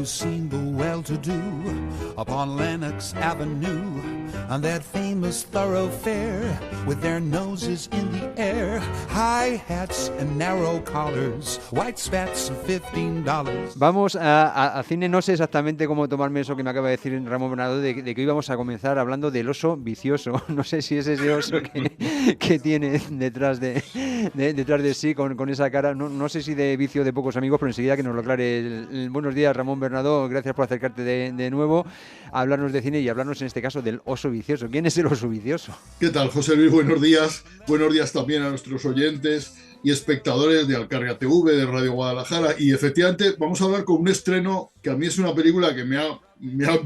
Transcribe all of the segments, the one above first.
seen the well-to-do upon Lenox Avenue, on that famous thoroughfare, with their noses in the air, high hats and narrow collars, white spats of $15. Vamos a cine. No sé exactamente cómo tomarme eso que me acaba de decir Ramón Bernardo, de que íbamos a comenzar hablando del oso vicioso. No sé si es ese oso que tiene detrás de sí, con esa cara. No sé si de vicio de pocos amigos, pero enseguida que nos lo aclare. Buenos días, Ramón Bernardo. Gracias por acercarte de nuevo a hablarnos de cine y hablarnos en este caso del oso vicioso. ¿Quién es el oso vicioso? ¿Qué tal, José Luis? Buenos días. Buenos días también a nuestros oyentes y espectadores de Alcarria TV, de Radio Guadalajara. Y efectivamente vamos a hablar con un estreno que a mí es una película que me ha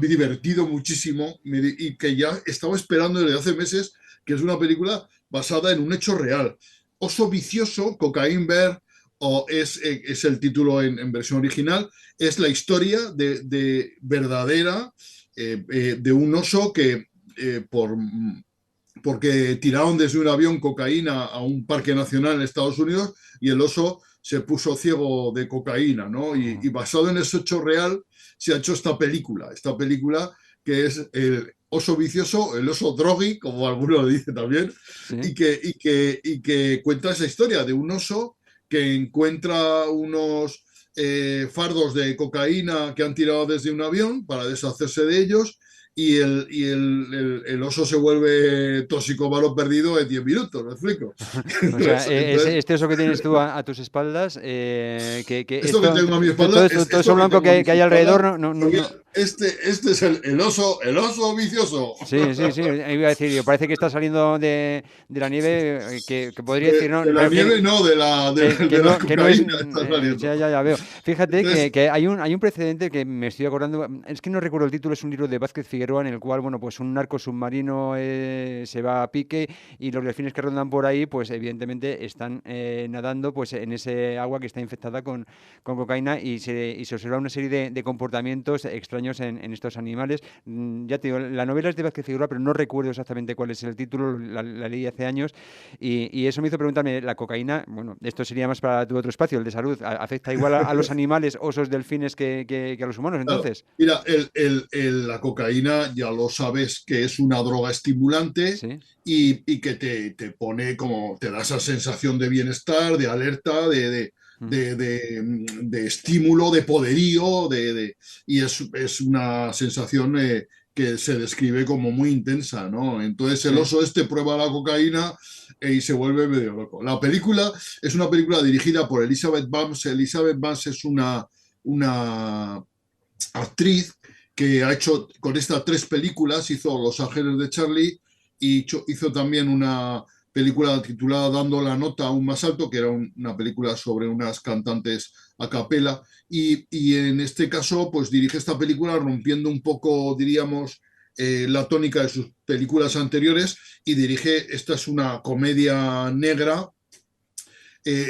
divertido muchísimo y que ya estaba esperando desde hace meses, que es una película basada en un hecho real. Oso vicioso, Cocaine Bear, o es el título en versión original, es la historia de verdadera de un oso que porque tiraron desde un avión cocaína a un parque nacional en Estados Unidos y el oso se puso ciego de cocaína, ¿no? Y basado en ese hecho real se ha hecho esta película que es el oso vicioso, el oso drogui, como alguno lo dice también, Sí. y que cuenta esa historia de un oso que encuentra unos fardos de cocaína que han tirado desde un avión para deshacerse de ellos, y el oso se vuelve toxicómano perdido en 10 minutos, ¿me explico? O sea, Entonces, este oso que tienes tú a tus espaldas, que esto que esto, tengo a mi todo espalda esto, es todo esto eso que blanco tengo a mi que hay alrededor, espalda, porque este es el oso vicioso. Sí, iba a decir, parece que está saliendo de la nieve, que podría decir, no, De la pero nieve, no, de la que no es, cocaína está saliendo. ya veo. Fíjate Entonces, que hay un precedente que me estoy acordando, es que no recuerdo el título, es un libro de Vázquez Figueroa en el cual, bueno, pues un narco submarino se va a pique y los delfines que rondan por ahí, pues evidentemente están nadando pues en ese agua que está infectada con cocaína y se observa una serie de comportamientos extraños en estos animales. Ya te digo, la novela es de Vázquez Figueroa, pero no recuerdo exactamente cuál es el título, la leí hace años y eso me hizo preguntarme, la cocaína, bueno, esto sería más para tu otro espacio, el de salud, ¿afecta igual a los animales, osos, delfines que a los humanos claro, entonces? mira, la cocaína ya lo sabes que es una droga estimulante Sí. y que te pone como, te da esa sensación de bienestar, de alerta, Mm. de estímulo, de poderío, y es una sensación que se describe como muy intensa, ¿no? Entonces el Sí. oso este prueba la cocaína y se vuelve medio loco. La película es una película dirigida por Elizabeth Banks. Elizabeth Banks es una actriz que ha hecho con estas 3 películas, hizo Los Ángeles de Charlie y hizo también una película titulada Dando la nota aún más alto, que era una película sobre unas cantantes a capela, y en este caso pues dirige esta película rompiendo un poco, diríamos, la tónica de sus películas anteriores, y dirige, esta es una comedia negra.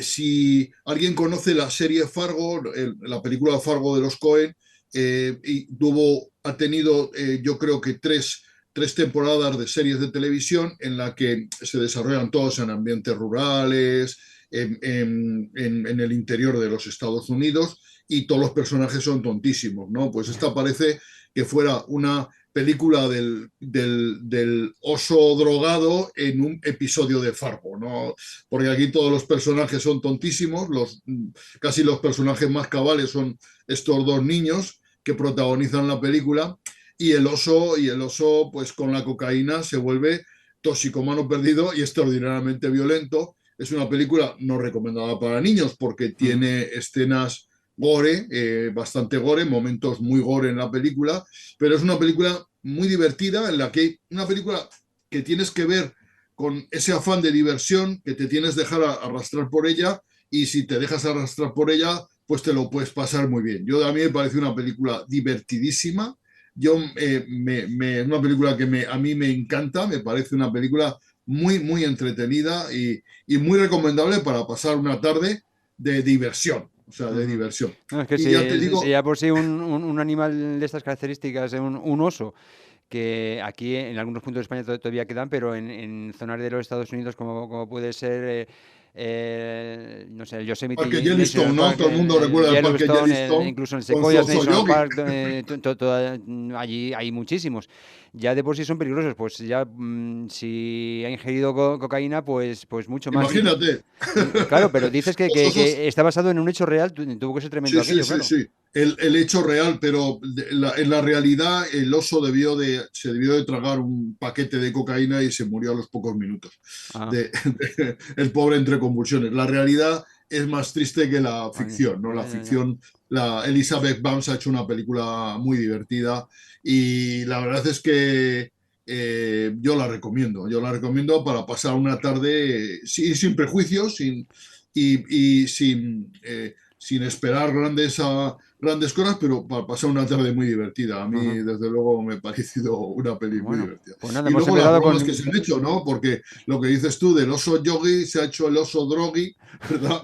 Si alguien conoce la serie Fargo, la película Fargo de los Coen, ha tenido yo creo que tres temporadas de series de televisión en la que se desarrollan todos en ambientes rurales, en el interior de los Estados Unidos, y todos los personajes son tontísimos, ¿no? Pues esta parece que fuera una película del oso drogado en un episodio de Fargo, ¿no? Porque aquí todos los personajes son tontísimos, casi los personajes más cabales son estos 2 niños que protagonizan la película, y el oso pues con la cocaína se vuelve toxicomano perdido y extraordinariamente violento. Es una película no recomendada para niños porque Mm. tiene escenas gore, bastante gore, momentos muy gore en la película, pero es una película muy divertida, en la que una película que tienes que ver con ese afán de diversión, que te tienes que dejar arrastrar por ella, y si te dejas arrastrar por ella, pues te lo puedes pasar muy bien. A mí me parece una película divertidísima. Es una película que a mí me encanta, me parece una película muy, muy entretenida y muy recomendable para pasar una tarde de diversión, o sea, de Ujú. diversión. No, es que Y ya te si digo, ya por sí un animal de estas características, un oso, que aquí en algunos puntos de España todavía quedan, pero en zonas de los Estados Unidos como puede ser no sé, el Yosemite Parque Yellowstone, National ¿no? Park, Todo el mundo recuerda el Parque Yellowstone, Yellowstone incluso el con Sequoias National Zozoyogi. Park, allí hay muchísimos. Ya de por sí son peligrosos, pues ya si ha ingerido cocaína, pues mucho más. Imagínate. Claro, pero dices que, Los osos. está basado en un hecho real, tuvo que ser tremendo Sí, sí, aquello, sí, claro. sí. El hecho real, pero en la realidad el oso se debió de tragar un paquete de cocaína y se murió a los pocos minutos. Ah, El pobre entre convulsiones. La realidad es más triste que la vale, ficción, ¿no? La ya, ya, ya. ficción, Elizabeth Banks ha hecho una película muy divertida y la verdad es que yo la recomiendo para pasar una tarde sin prejuicios, y sin esperar grandes cosas, pero para pasar una tarde muy divertida. A mí, Ajá. desde luego, me ha parecido una peli muy Bueno, divertida. pues nada, Y hemos luego las empezado bromas que con... se han hecho, ¿no? Porque lo que dices tú del oso yogi se ha hecho el oso drogi, ¿verdad?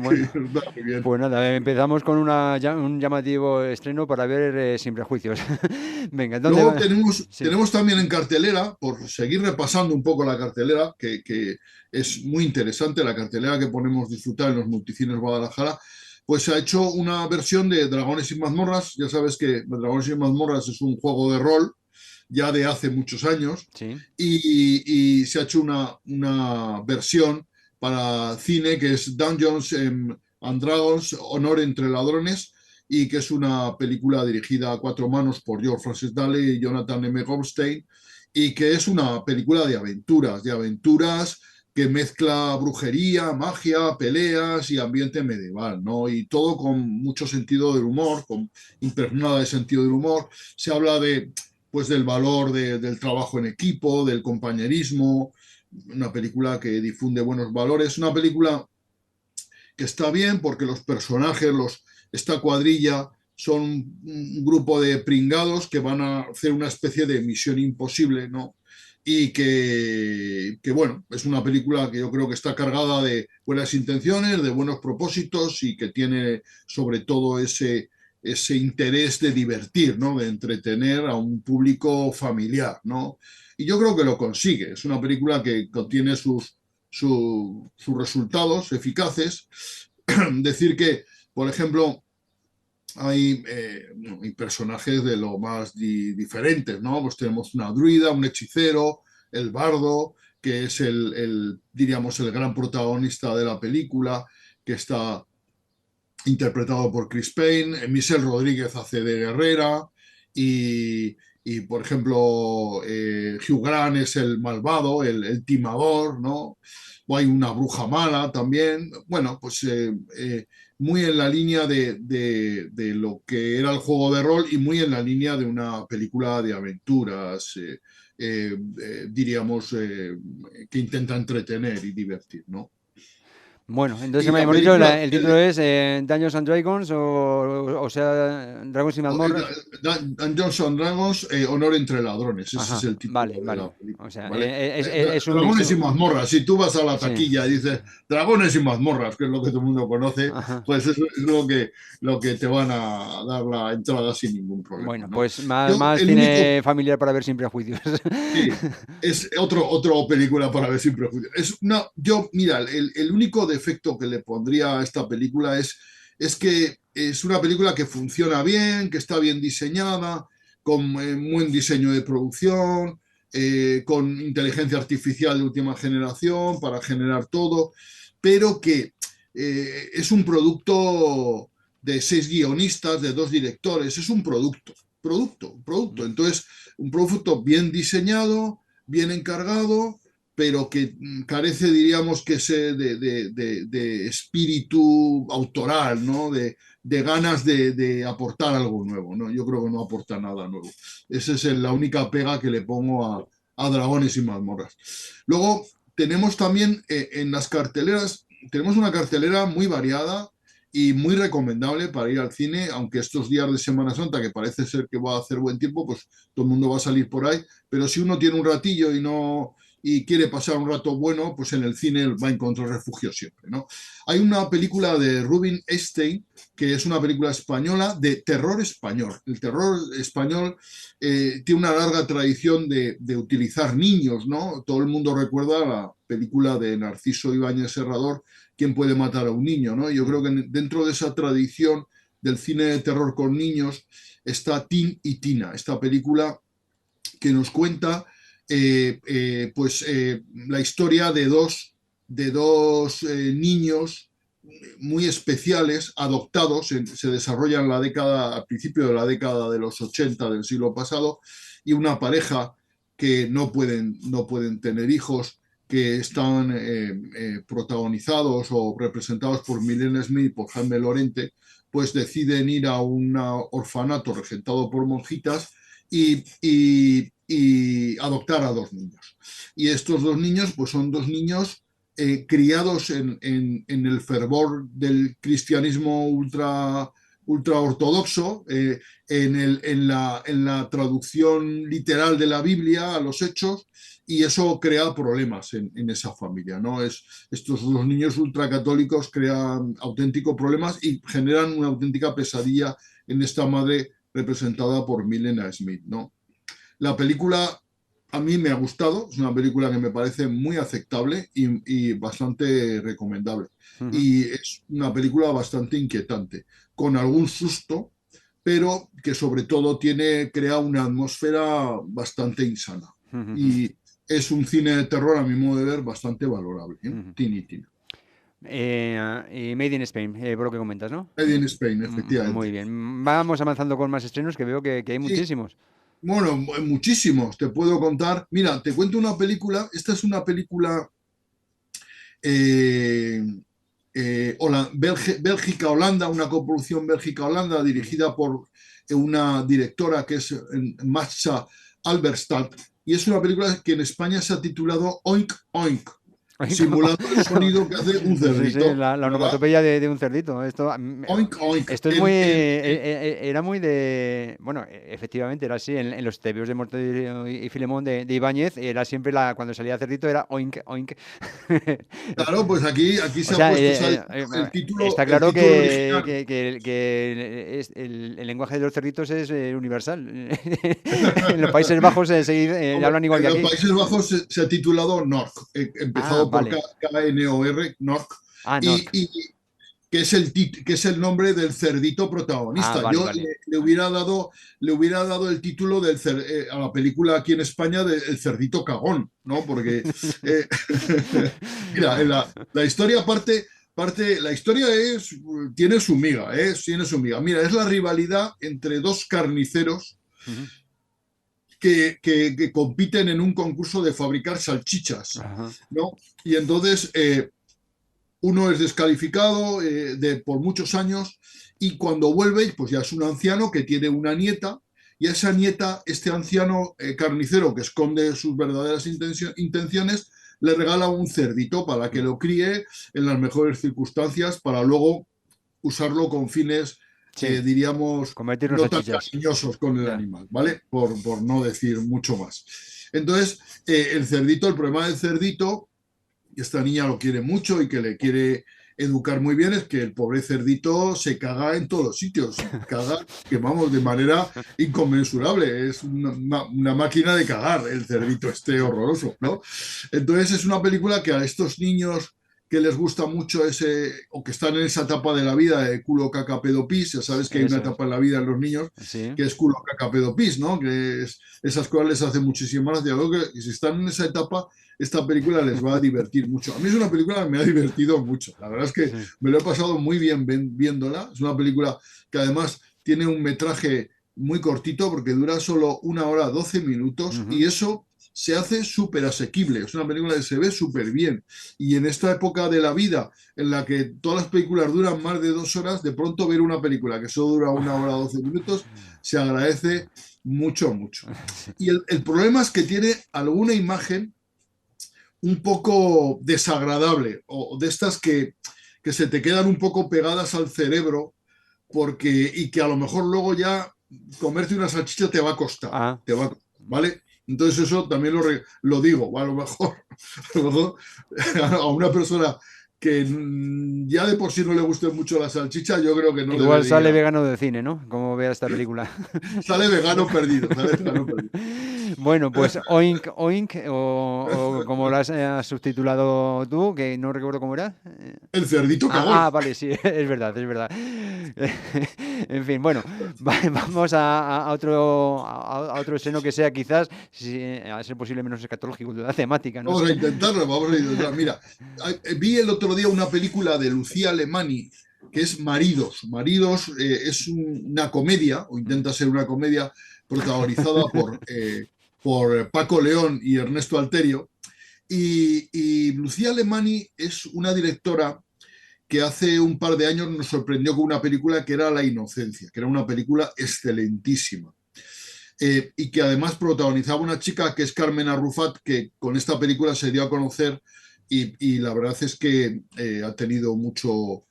Bueno, Está muy bien. pues nada, empezamos con un llamativo estreno para ver Sin Prejuicios. Venga, ¿dónde Luego va? Sí, tenemos también en cartelera, por seguir repasando un poco la cartelera, que es muy interesante, la cartelera que ponemos disfrutar en los multicines Guadalajara, pues se ha hecho una versión de Dragones y Mazmorras. Ya sabes que Dragones y Mazmorras es un juego de rol ya de hace muchos años, sí. y se ha hecho una versión para cine que es Dungeons and Dragons, Honor entre Ladrones, y que es una película dirigida a cuatro manos por George Francis Daley y Jonathan M. Goldstein, y que es una película de aventuras que mezcla brujería, magia, peleas y ambiente medieval, ¿no? Y todo con mucho sentido del humor, impregnada de sentido del humor. Se habla pues del valor del trabajo en equipo, del compañerismo, una película que difunde buenos valores, una película que está bien porque los personajes, esta cuadrilla, son un grupo de pringados que van a hacer una especie de misión imposible, ¿no? Y bueno, es una película que yo creo que está cargada de buenas intenciones, de buenos propósitos, y que tiene sobre todo ese interés de divertir, ¿no? De entretener a un público familiar, ¿no? Y yo creo que lo consigue. Es una película que contiene sus resultados eficaces. Decir que, por ejemplo, hay personajes de lo más diferentes, ¿no? Pues tenemos una druida, un hechicero, el bardo, que es diríamos, el gran protagonista de la película, que está interpretado por Chris Pine. Michelle Rodríguez hace de guerrera, y por ejemplo, Hugh Grant es el malvado, el timador, ¿no? O hay una bruja mala también. Bueno, pues muy en la línea de lo que era el juego de rol, y muy en la línea de una película de aventuras, diríamos, que intenta entretener y divertir, ¿no? Bueno, entonces Y la hemos dicho, película, el título es Dungeons and Dragons, o sea, Dragons y Mazmorras. Dungeons and Dragons, Honor entre Ladrones, ese es Ajá, el título vale, de la vale. O película, sea, ¿vale? es un mix. Dragones y mazmorras. Si tú vas a la Sí, taquilla y dices Dragones y mazmorras, que es lo que todo el mundo conoce, ajá. pues eso es lo que te van a dar la entrada sin ningún problema, Bueno, ¿no? pues más, Yo, más el único, cine familiar para ver sin prejuicios. sí, es otro película para ver sin prejuicios. Mira, el único defecto que le pondría a esta película es que es una película que funciona bien, que está bien diseñada, con buen diseño de producción, con inteligencia artificial de última generación para generar todo, pero que es un producto de 6 guionistas, de 2 directores. Es un producto. Entonces, un producto bien diseñado, bien encargado, pero que carece, diríamos, que de espíritu autoral, ¿no? De ganas de aportar algo nuevo, ¿no? Yo creo que no aporta nada nuevo. Esa es la única pega que le pongo a Dragones y Mazmorras. Luego tenemos también en las carteleras, tenemos una cartelera muy variada y muy recomendable para ir al cine, aunque estos días de Semana Santa, que parece ser que va a hacer buen tiempo, pues todo el mundo va a salir por ahí, pero si uno tiene un ratillo y quiere pasar un rato bueno, pues en el cine va a encontrar refugio siempre, ¿no? Hay una película de Rubin Estein, que es una película española de terror español. El terror español tiene una larga tradición de utilizar niños, ¿no? Todo el mundo recuerda la película de Narciso Ibáñez Serrador, ¿Quién puede matar a un niño?, ¿no? Yo creo que dentro de esa tradición del cine de terror con niños está Tin y Tina, esta película que nos cuenta la historia de dos niños muy especiales, adoptados, se desarrolla en la década, al principio de la década de los 80 del siglo pasado, y una pareja que no pueden tener hijos, que están protagonizados o representados por Milena Smith y por Jaime Lorente, pues deciden ir a un orfanato regentado por monjitas y adoptar a dos niños. Y estos dos niños, pues son dos niños criados en el fervor del cristianismo ultra ortodoxo, en la traducción literal de la Biblia a los hechos, y eso crea problemas en esa familia, ¿no? Estos dos niños ultracatólicos crean auténticos problemas y generan una auténtica pesadilla en esta madre representada por Milena Smith, ¿no? La película a mí me ha gustado, es una película que me parece muy aceptable y bastante recomendable. Y es una película bastante inquietante, con algún susto, pero que sobre todo crea una atmósfera bastante insana. Y es un cine de terror, a mi modo de ver, bastante valorable. Tini Tina. Y Made in Spain, por lo que comentas, ¿no? Made in Spain, efectivamente. Muy bien. Vamos avanzando con más estrenos, que veo que hay muchísimos. Bueno, muchísimos, te puedo contar. Mira, te cuento una película. Esta es una película Bélgica-Holanda, una coproducción Bélgica-Holanda dirigida por una directora que es Masha Alberstadt, y es una película que en España se ha titulado Oink Oink, simulando el sonido que hace un cerdito. Sí, la onomatopeya de un cerdito. Esto, oink, oink. Esto es muy... era muy de... Bueno, efectivamente era así. En los tebeos de Mortadelo y Filemón de Ibáñez, era siempre cuando salía cerdito era oink, oink. Claro, pues aquí se ha puesto el título. Está claro que el lenguaje de los cerditos es universal. En los Países Bajos hablan igual que aquí. En los Países Bajos se ha titulado Nork, empezado por K-N-O-R, Nork, y que es el nombre del cerdito protagonista. Le hubiera dado el título a la película aquí en España de El cerdito cagón, ¿no? Porque mira, la historia la historia tiene su miga, tiene su miga. Mira, es la rivalidad entre dos carniceros que compiten en un concurso de fabricar salchichas, ¿no? Y entonces uno es descalificado por muchos años, y cuando vuelve, pues ya es un anciano que tiene una nieta, y a esa nieta, este anciano carnicero que esconde sus verdaderas intenciones, le regala un cerdito para que lo críe en las mejores circunstancias, para luego usarlo con fines, diríamos, no tan cariñosos con el animal, ¿vale? Por no decir mucho más. Entonces, el problema del cerdito, y esta niña lo quiere mucho y que le quiere educar muy bien, es que el pobre cerdito se caga en todos los sitios, caga, que vamos, de manera inconmensurable, es una máquina de cagar el cerdito horroroso, ¿no? Entonces es una película que a estos niños que les gusta mucho o que están en esa etapa de la vida de culo, caca, pedo, pis, ya sabes que hay una etapa en la vida de los niños que es culo, caca, pedo, pis, ¿no? Que esas cosas les hacen muchísimas gracia. Que si están en esa etapa, esta película les va a divertir mucho. A mí es una película que me ha divertido mucho. La verdad es que me lo he pasado muy bien viéndola. Es una película que además tiene un metraje muy cortito, porque dura solo 1 hora 12 minutos, y eso se hace súper asequible. Es una película que se ve súper bien. Y en esta época de la vida, en la que todas las películas duran más de 2 horas, de pronto ver una película que solo dura 1 hora 12 minutos, se agradece mucho, mucho. Y el problema es que tiene alguna imagen un poco desagradable, o de estas que se te quedan un poco pegadas al cerebro, y que a lo mejor luego ya comerte una salchicha te va a costar, ¿vale? Entonces eso también lo digo, a lo mejor, a lo mejor a una persona que ya de por sí no le guste mucho la salchicha, yo creo que no debe Igual de ir sale a... vegano de cine, ¿no? Como vea esta película. Sale vegano perdido, sale vegano perdido. Bueno, pues Oink Oink, o como lo has subtitulado tú, que no recuerdo cómo era. El cerdito cagón. Vale, sí, es verdad, es verdad. En fin, bueno, vamos a otro, a otro seno que sea quizás, a ser posible, menos escatológico de la temática, no Vamos sé. a intentarlo, vamos a intentarlo. Mira, vi el otro día una película de Lucía Alemany que es Maridos. Maridos es una comedia, o intenta ser una comedia, protagonizada por Paco León y Ernesto Alterio. Y Lucía Alemany es una directora que hace un par de años nos sorprendió con una película que era La Inocencia, que era una película excelentísima. Y que además protagonizaba una chica que es Carmen Arrufat, que con esta película se dio a conocer y la verdad es que ha tenido mucho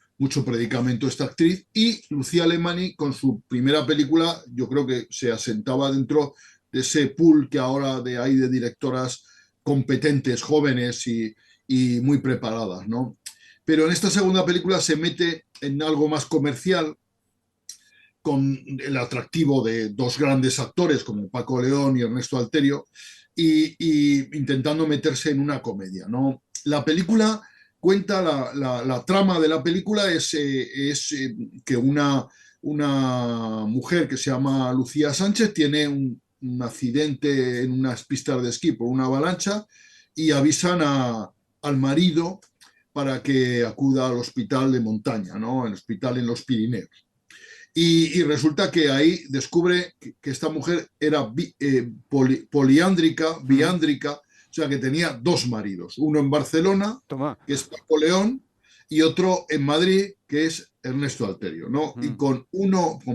predicamento esta actriz. Y Lucía Alemany, con su primera película, yo creo que se asentaba dentro de ese pool que ahora hay de directoras competentes, jóvenes y muy preparadas, ¿no? Pero en esta segunda película se mete en algo más comercial, con el atractivo de dos grandes actores como Paco León y Ernesto Alterio, y intentando meterse en una comedia, ¿no? La película cuenta, la trama de la película es que una mujer que se llama Lucía Sánchez tiene un accidente en unas pistas de esquí por una avalancha y avisan al marido para que acuda al hospital de montaña, ¿no? El hospital en los Pirineos. Y resulta que ahí descubre que esta mujer era poliándrica, Mm, biándrica, o sea que tenía dos maridos, uno en Barcelona, toma. que es Paco León, y otro en Madrid, que es Ernesto Alterio, ¿no? Y Mm, con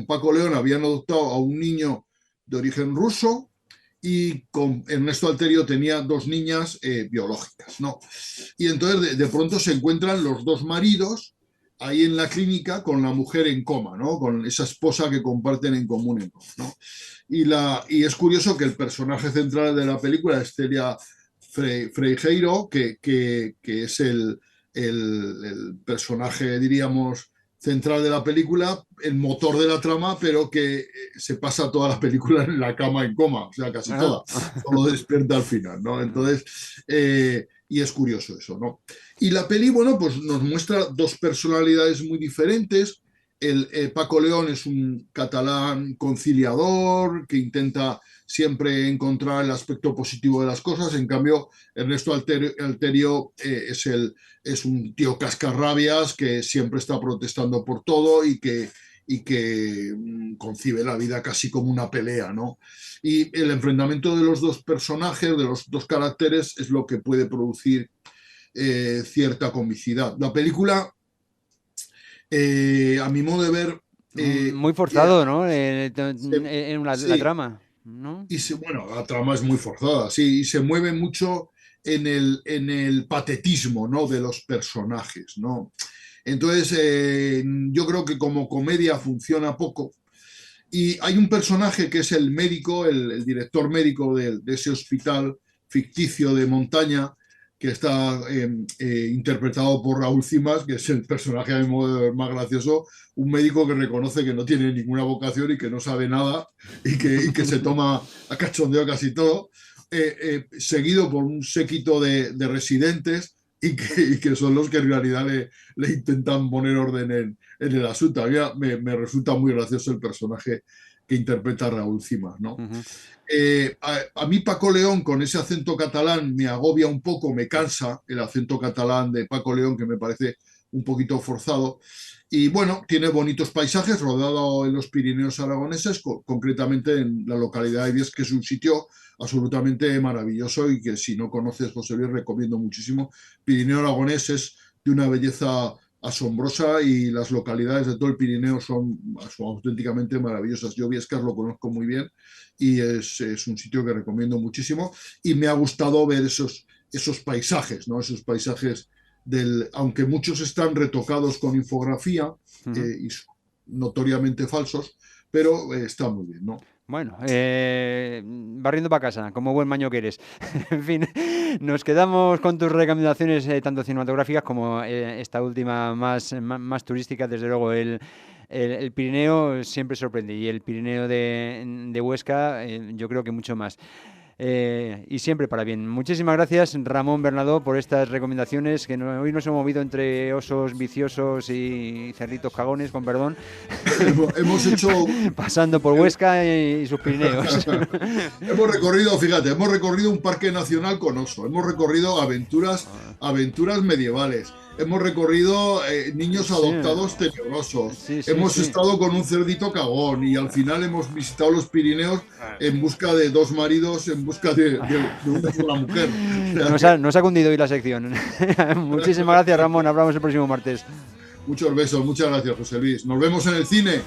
Paco León habían adoptado a un niño de origen ruso y con Ernesto Alterio tenía dos niñas biológicas, ¿no? Y entonces de pronto se encuentran los dos maridos ahí en la clínica con la mujer en coma, ¿no? Con esa esposa que comparten en común, ¿no? Y es curioso que el personaje central de la película es Celia Freijeiro, que es el personaje, diríamos, central de la película, el motor de la trama, pero que se pasa toda la película en la cama en coma, o sea, casi ah, toda, solo despierta al final, ¿no? Entonces, y es curioso eso, ¿no? Y la peli, bueno, pues nos muestra dos personalidades muy diferentes. Paco León es un catalán conciliador que intenta siempre encontrar el aspecto positivo de las cosas. En cambio, Ernesto Alterio es un tío cascarrabias que siempre está protestando por todo y que concibe la vida casi como una pelea, ¿no? Y el enfrentamiento de los dos personajes, de los dos caracteres, es lo que puede producir cierta comicidad. La película, a mi modo de ver, muy yeah, forzado, ¿no? En la sí, trama, ¿no? bueno, la trama es muy forzada, sí, y se mueve mucho en el patetismo, ¿no? De los personajes, ¿no? Entonces, yo creo que como comedia funciona poco. Y hay un personaje que es el médico, el director médico de ese hospital ficticio de montaña, que está interpretado por Raúl Cimas, que es el personaje a mi modo de ver más gracioso, un médico que reconoce que no tiene ninguna vocación y que no sabe nada y que se toma a cachondeo casi todo, seguido por un séquito de residentes y que son los que en realidad le intentan poner orden en el asunto. A mí me resulta muy gracioso el personaje que interpreta Raúl Cimas, ¿no? Ujú. A mí Paco León con ese acento catalán me agobia un poco, me cansa el acento catalán de Paco León, que me parece un poquito forzado. Y bueno, tiene bonitos paisajes, rodado en los Pirineos aragoneses, concretamente en la localidad de Vies, que es un sitio absolutamente maravilloso y que si no conoces José Luis recomiendo muchísimo. Pirineo aragonés es de una belleza asombrosa y las localidades de todo el Pirineo son auténticamente maravillosas. Yo Viescas lo conozco muy bien y es un sitio que recomiendo muchísimo y me ha gustado ver esos paisajes, ¿no? Esos paisajes aunque muchos están retocados con infografía Ujú. y son notoriamente falsos, pero está muy bien, ¿no? Bueno, barriendo para casa, como buen maño que eres. En fin, nos quedamos con tus recomendaciones, tanto cinematográficas como esta última más turística. Desde luego, el Pirineo siempre sorprende, y el Pirineo de Huesca, yo creo que mucho más. Y siempre para bien. Muchísimas gracias, Ramón Bernadó, por estas recomendaciones, que hoy nos hemos movido entre osos viciosos y cerditos cagones, con perdón. Hemos hecho... pasando por Huesca y sus Pirineos. Hemos recorrido un parque nacional con oso, hemos recorrido aventuras medievales, hemos recorrido niños adoptados tenebrosos, hemos estado con un cerdito cagón, y al final hemos visitado los Pirineos en busca de dos maridos, en busca de una sola mujer. Nos ha cundido hoy la sección. Muchísimas gracias, Ramón. Hablamos el próximo martes. Muchos besos, muchas gracias, José Luis. Nos vemos en el cine.